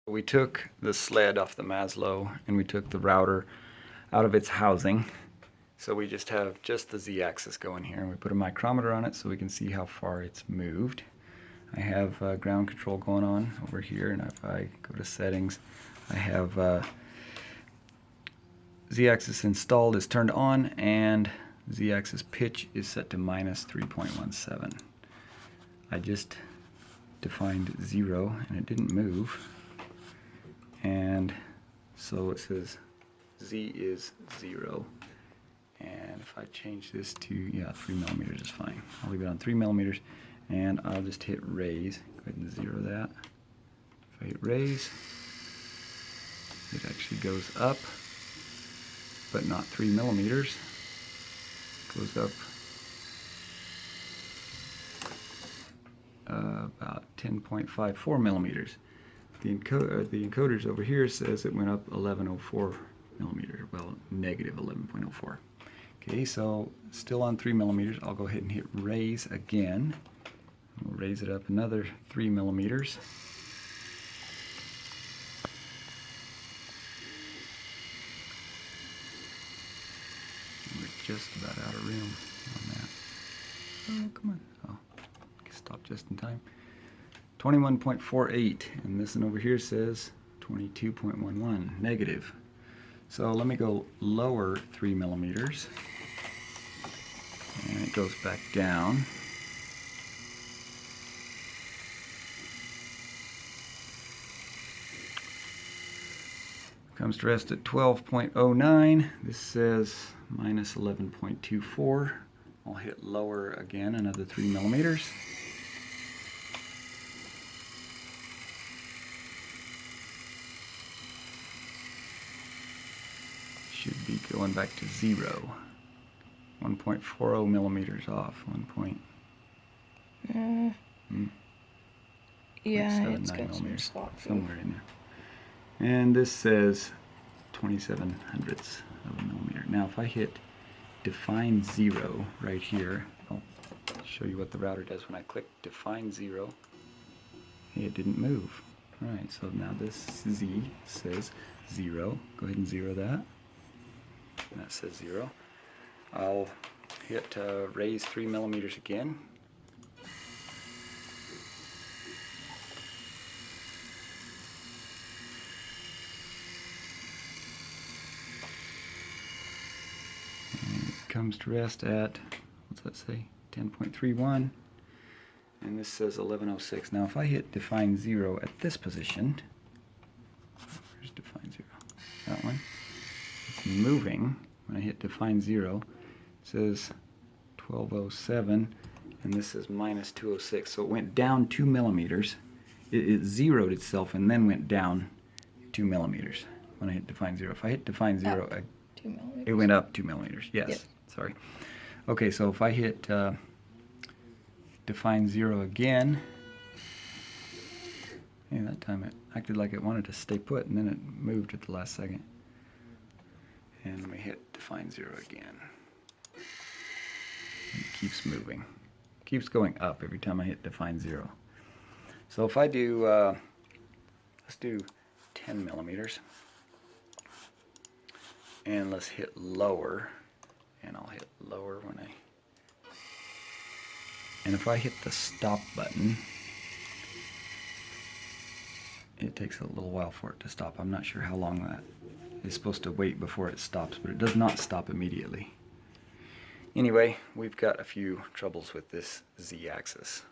We took the sled off the Maslow and we took the router out of its housing. So we just have the z-axis going here, and we put a micrometer on it so we can see how far it's moved. I have ground control going on over here, and if I go to settings, I have z-axis installed is turned on, and z-axis pitch is set to minus 3.17. I just defined 0 and it didn't move, and so it says z is 0. And if I change this to 3 millimeters is fine. I'll leave it on 3 millimeters, and I'll just hit raise. Go ahead and 0 that. If I hit raise, it actually goes up, but not 3 millimeters. It goes up about 10.54 millimeters. The encoders over here says it went up 1104 millimeters. Well, negative 11.04. Okay, so still on 3 millimeters. I'll go ahead and hit raise again. We'll raise it up another 3 millimeters. We're just about out of room on that. Oh, come on. Oh, stop just in time. 21.48, and this one over here says 22.11, negative. So let me go lower 3 millimeters, and it goes back down. Comes to rest at 12.09. This says minus 11.24. I'll hit lower again, another 3 millimeters. Should be going back to 0. 1.40 millimeters off. Yeah, it's got some millimeters, sloppy. somewhere in there. And this says 27 hundredths of a millimeter. Now if I hit define 0 right here, I'll show you what the router does when I click define 0. Hey, it didn't move. Alright, so now this Z says 0. Go ahead and 0 that. And that says 0. I'll hit raise 3 millimeters again. And it comes to rest at, what's that say, 10.31. And this says 1106. Now if I hit define 0 at this position, where's define 0? That one. It's moving. When I hit define 0, it says 1207, and this is minus 206. So it went down 2 millimeters. It zeroed itself and then went down 2 millimeters when I hit define 0. If I hit define 0, 2 millimeters. it went up 2 millimeters. Yes, Yep. Sorry. Okay, so if I hit define 0 again, yeah, that time it acted like it wanted to stay put, and then it moved at the last second. And let me hit define 0 again. And it keeps moving. It keeps going up every time I hit define 0. So if I do, let's do 10 millimeters. And let's hit lower. And I'll hit lower when and if I hit the stop button, it takes a little while for it to stop. I'm not sure how long that is supposed to wait before it stops, but it does not stop immediately. Anyway, we've got a few troubles with this z-axis.